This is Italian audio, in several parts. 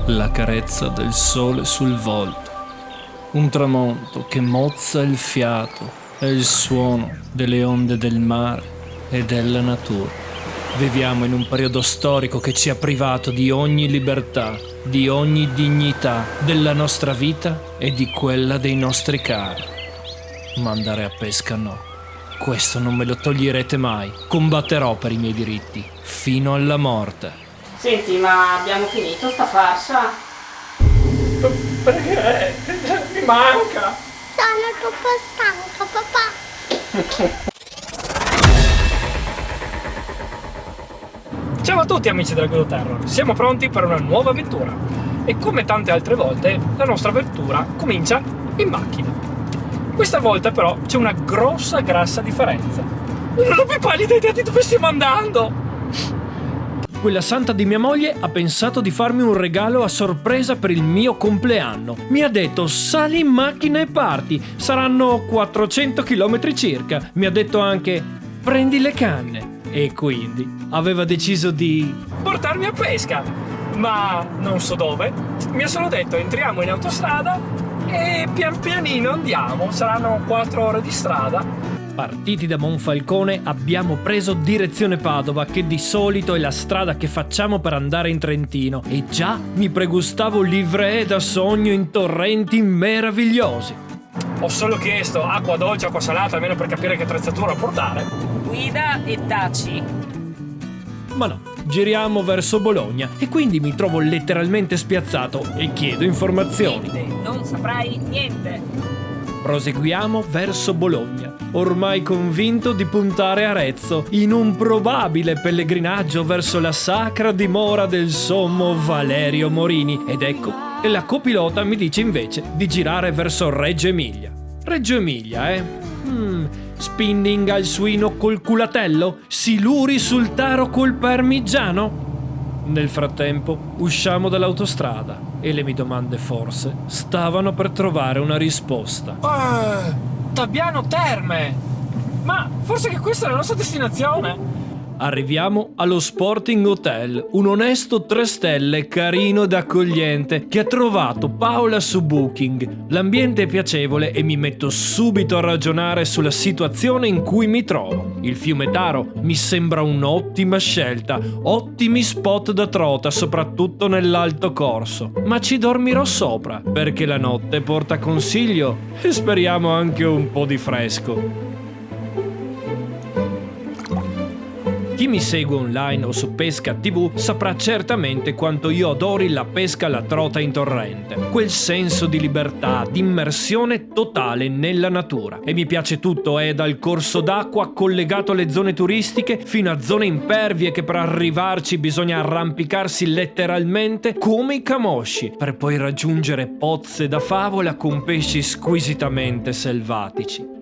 la carezza del sole sul volto, un tramonto che mozza il fiato e il suono delle onde del mare e della natura. Viviamo in un periodo storico che ci ha privato di ogni libertà, di ogni dignità della nostra vita e di quella dei nostri cari. Ma andare a pesca no, questo non me lo toglierete mai. Combatterò per i miei diritti, fino alla morte. Senti, ma abbiamo finito sta farsa? Perché? Mi manca! Sono troppo stanca, papà. Ciao a tutti amici della Good Terror, siamo pronti per una nuova avventura e come tante altre volte la nostra avventura comincia in macchina. Questa volta però c'è una grassa differenza. Non ho più pallida idea di dove stiamo andando! Quella santa di mia moglie ha pensato di farmi un regalo a sorpresa per il mio compleanno. Mi ha detto: sali in macchina e parti, saranno 400 km circa. Mi ha detto anche: prendi le canne. E quindi aveva deciso di Portarmi a pesca! Ma non so dove. Mi ha solo detto: entriamo in autostrada e pian pianino andiamo. Saranno 4 ore di strada. Partiti da Monfalcone abbiamo preso direzione Padova, che di solito è la strada che facciamo per andare in Trentino, e già mi pregustavo livree da sogno in torrenti meravigliosi. Ho solo chiesto acqua dolce, acqua salata, almeno per capire che attrezzatura portare. Guida e taci. Ma no, giriamo verso Bologna e quindi mi trovo letteralmente spiazzato e chiedo informazioni. Niente, non saprai niente. Proseguiamo verso Bologna, ormai convinto di puntare a Arezzo, in un probabile pellegrinaggio verso la sacra dimora del sommo Valerio Morini. Ed ecco che la copilota mi dice invece di girare verso Reggio Emilia. Reggio Emilia, spinning al suino col culatello? Siluri sul taro col parmigiano? Nel frattempo usciamo dall'autostrada e le mie domande forse stavano per trovare una risposta. Tabiano Terme! Ma forse che questa è la nostra destinazione? Arriviamo allo Sporting Hotel, un onesto 3 stelle carino ed accogliente che ha trovato Paola su Booking. L'ambiente è piacevole e mi metto subito a ragionare sulla situazione in cui mi trovo. Il fiume Taro mi sembra un'ottima scelta, ottimi spot da trota soprattutto nell'alto corso, ma ci dormirò sopra perché la notte porta consiglio e speriamo anche un po' di fresco. Chi mi segue online o su Pesca TV saprà certamente quanto io adori la pesca alla trota in torrente. Quel senso di libertà, di immersione totale nella natura. E mi piace tutto, dal corso d'acqua collegato alle zone turistiche fino a zone impervie che per arrivarci bisogna arrampicarsi letteralmente come i camosci, per poi raggiungere pozze da favola con pesci squisitamente selvatici.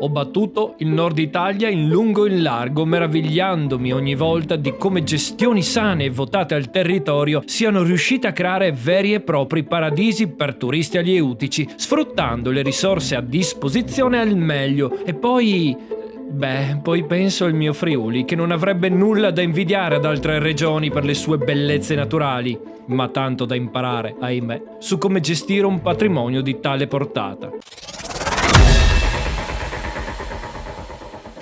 Ho battuto il nord Italia in lungo e in largo, meravigliandomi ogni volta di come gestioni sane e votate al territorio siano riuscite a creare veri e propri paradisi per turisti alieutici, sfruttando le risorse a disposizione al meglio. E poi penso al mio Friuli, che non avrebbe nulla da invidiare ad altre regioni per le sue bellezze naturali, ma tanto da imparare, ahimè, su come gestire un patrimonio di tale portata.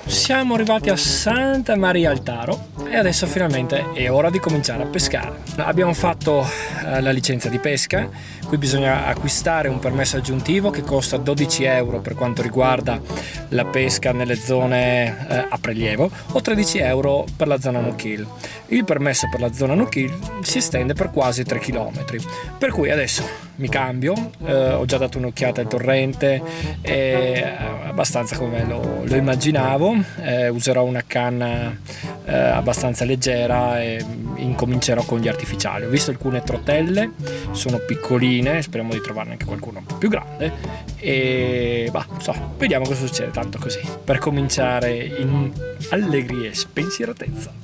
Siamo arrivati a Santa Maria al Taro e adesso finalmente è ora di cominciare a pescare. Abbiamo fatto la licenza di pesca, qui bisogna acquistare un permesso aggiuntivo che costa 12 euro per quanto riguarda la pesca nelle zone a prelievo o 13 euro per la zona no-kill. Il permesso per la zona no-kill si estende per quasi 3 km, per cui adesso mi cambio, ho già dato un'occhiata al torrente, è abbastanza come lo immaginavo, userò una canna abbastanza leggera e incomincerò con gli artificiali. Ho visto alcune trotelle, sono piccoline, speriamo di trovarne anche qualcuno un po' più grande e vediamo cosa succede, tanto così, per cominciare in allegria e spensieratezza.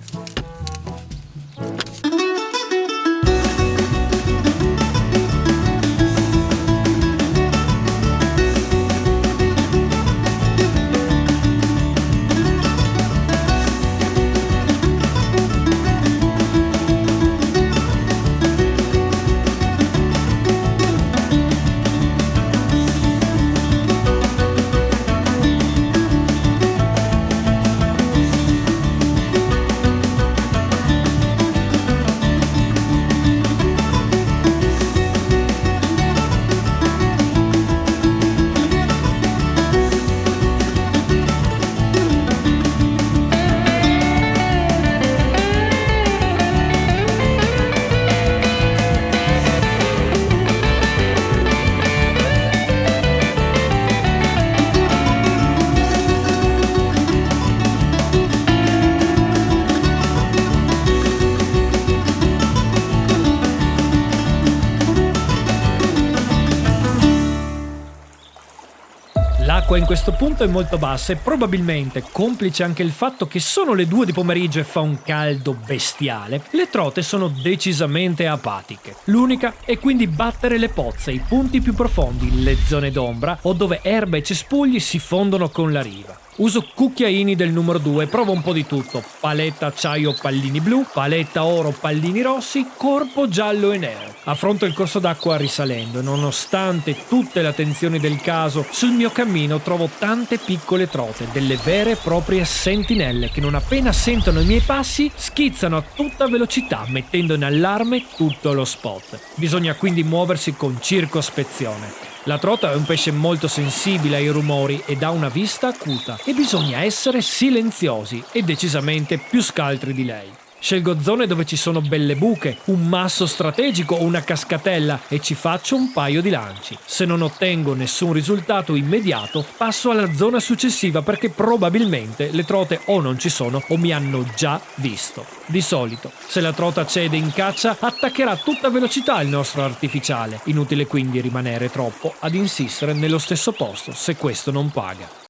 L'acqua in questo punto è molto bassa e probabilmente, complice anche il fatto che sono le 2 di pomeriggio e fa un caldo bestiale, le trote sono decisamente apatiche. L'unica è quindi battere le pozze, i punti più profondi, le zone d'ombra o dove erba e cespugli si fondono con la riva. Uso cucchiaini del numero 2, provo un po' di tutto: paletta acciaio pallini blu, paletta oro pallini rossi, corpo giallo e nero. Affronto il corso d'acqua risalendo e nonostante tutte le attenzioni del caso, sul mio cammino trovo tante piccole trote, delle vere e proprie sentinelle che non appena sentono i miei passi schizzano a tutta velocità mettendo in allarme tutto lo spot. Bisogna quindi muoversi con circospezione. La trota è un pesce molto sensibile ai rumori ed ha una vista acuta e bisogna essere silenziosi e decisamente più scaltri di lei. Scelgo zone dove ci sono belle buche, un masso strategico o una cascatella e ci faccio un paio di lanci. Se non ottengo nessun risultato immediato, passo alla zona successiva perché probabilmente le trote o non ci sono o mi hanno già visto. Di solito, se la trota cede in caccia, attaccherà a tutta velocità il nostro artificiale. Inutile quindi rimanere troppo ad insistere nello stesso posto se questo non paga.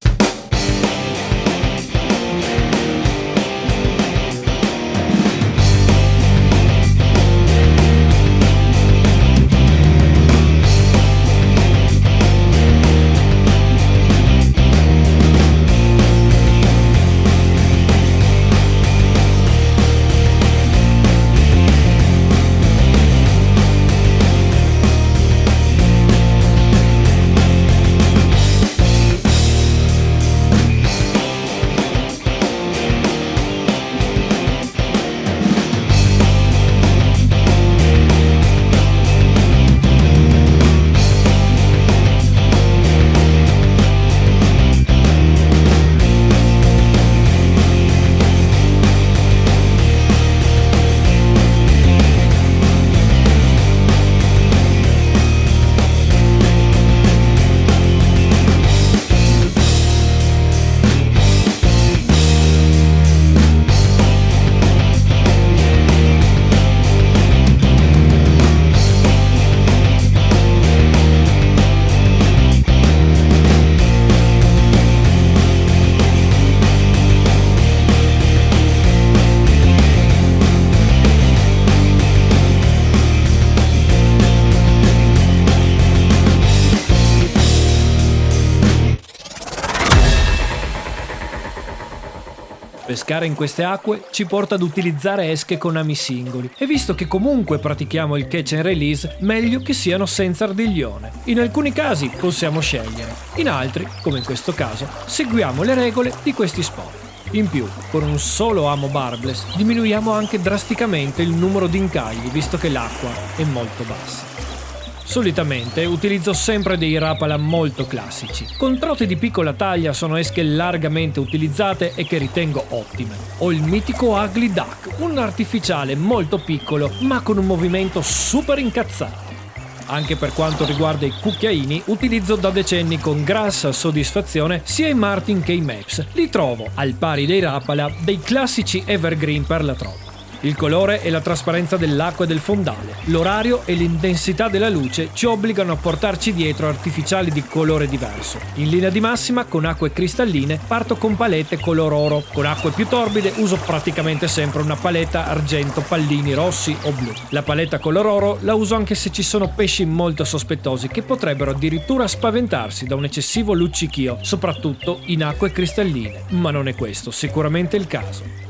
Pescare in queste acque ci porta ad utilizzare esche con ami singoli e visto che comunque pratichiamo il catch and release, meglio che siano senza ardiglione. In alcuni casi possiamo scegliere, in altri, come in questo caso, seguiamo le regole di questi spot. In più, con un solo amo barbless diminuiamo anche drasticamente il numero di incagli visto che l'acqua è molto bassa. Solitamente utilizzo sempre dei Rapala molto classici. Con trote di piccola taglia sono esche largamente utilizzate e che ritengo ottime. Ho il mitico Ugly Duck, un artificiale molto piccolo ma con un movimento super incazzato. Anche per quanto riguarda i cucchiaini, utilizzo da decenni con grassa soddisfazione sia i Martin che i Mapes. Li trovo, al pari dei Rapala, dei classici evergreen per la trota. Il colore e la trasparenza dell'acqua e del fondale, l'orario e l'intensità della luce ci obbligano a portarci dietro artificiali di colore diverso. In linea di massima, con acque cristalline, parto con palette color oro. Con acque più torbide uso praticamente sempre una paletta argento pallini rossi o blu. La paletta color oro la uso anche se ci sono pesci molto sospettosi che potrebbero addirittura spaventarsi da un eccessivo luccichio, soprattutto in acque cristalline. Ma non è questo sicuramente il caso.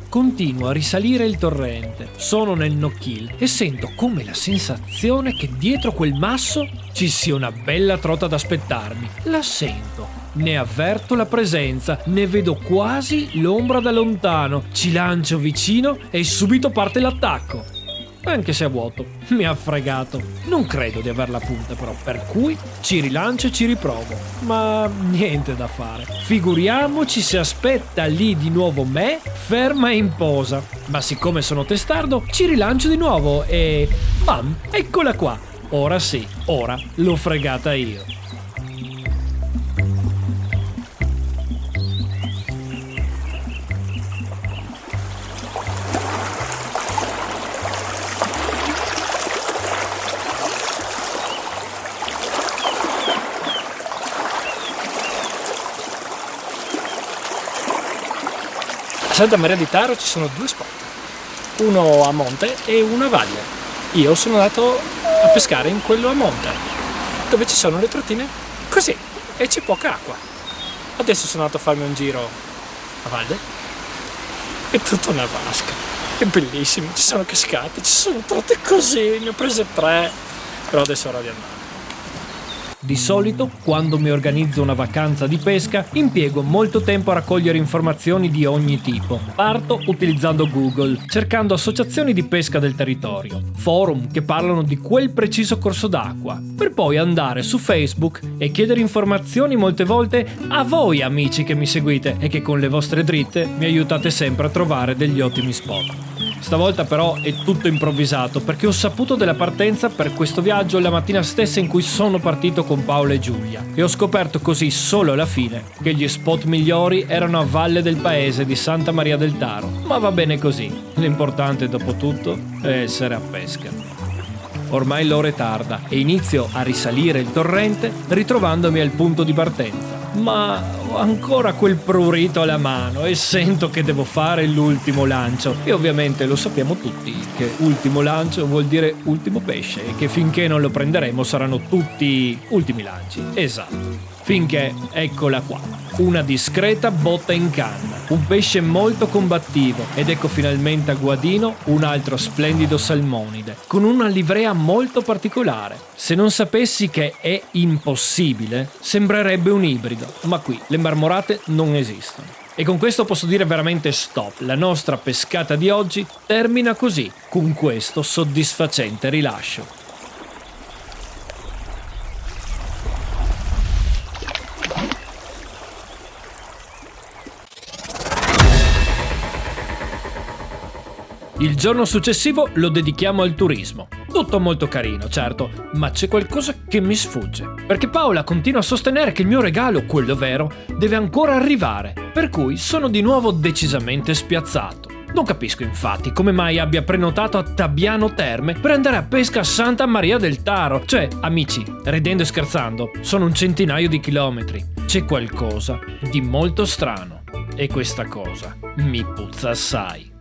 Continuo a risalire il torrente, sono nel no-kill e sento come la sensazione che dietro quel masso ci sia una bella trota ad aspettarmi. La sento, ne avverto la presenza, ne vedo quasi l'ombra da lontano, ci lancio vicino e subito parte l'attacco. Anche se a vuoto, mi ha fregato. Non credo di aver la punta però, per cui ci rilancio e ci riprovo. Ma niente da fare. Figuriamoci se aspetta lì di nuovo me, ferma e in posa. Ma siccome sono testardo, ci rilancio di nuovo e... bam, eccola qua. Ora sì, ora l'ho fregata io. Santa Maria di Taro ci sono 2 spot, uno a monte e uno a valle. Io sono andato a pescare in quello a monte, dove ci sono le trottine così e c'è poca acqua. Adesso sono andato a farmi un giro a valle, è tutta una vasca, è bellissimo, ci sono cascate, ci sono trotte così, ne ho prese 3, però adesso è ora di andare. Di solito, quando mi organizzo una vacanza di pesca, impiego molto tempo a raccogliere informazioni di ogni tipo. Parto utilizzando Google, cercando associazioni di pesca del territorio, forum che parlano di quel preciso corso d'acqua, per poi andare su Facebook e chiedere informazioni molte volte a voi amici che mi seguite e che con le vostre dritte mi aiutate sempre a trovare degli ottimi spot. Stavolta però è tutto improvvisato perché ho saputo della partenza per questo viaggio la mattina stessa in cui sono partito con Paola e Giulia e ho scoperto così solo alla fine che gli spot migliori erano a valle del paese di Santa Maria del Taro, ma va bene così, l'importante dopo tutto è essere a pesca. Ormai l'ora è tarda e inizio a risalire il torrente ritrovandomi al punto di partenza. Ma ho ancora quel prurito alla mano e sento che devo fare l'ultimo lancio. E ovviamente lo sappiamo tutti che ultimo lancio vuol dire ultimo pesce e che finché non lo prenderemo saranno tutti ultimi lanci. Esatto. Finché, eccola qua, una discreta botta in canna, un pesce molto combattivo ed ecco finalmente a guadino un altro splendido salmonide, con una livrea molto particolare. Se non sapessi che è impossibile, sembrerebbe un ibrido, ma qui le marmorate non esistono. E con questo posso dire veramente stop, la nostra pescata di oggi termina così, con questo soddisfacente rilascio. Il giorno successivo lo dedichiamo al turismo. Tutto molto carino, certo, ma c'è qualcosa che mi sfugge. Perché Paola continua a sostenere che il mio regalo, quello vero, deve ancora arrivare. Per cui sono di nuovo decisamente spiazzato. Non capisco infatti come mai abbia prenotato a Tabiano Terme per andare a pesca a Santa Maria del Taro. Cioè, amici, ridendo e scherzando, sono un centinaio di chilometri. C'è qualcosa di molto strano. E questa cosa mi puzza assai.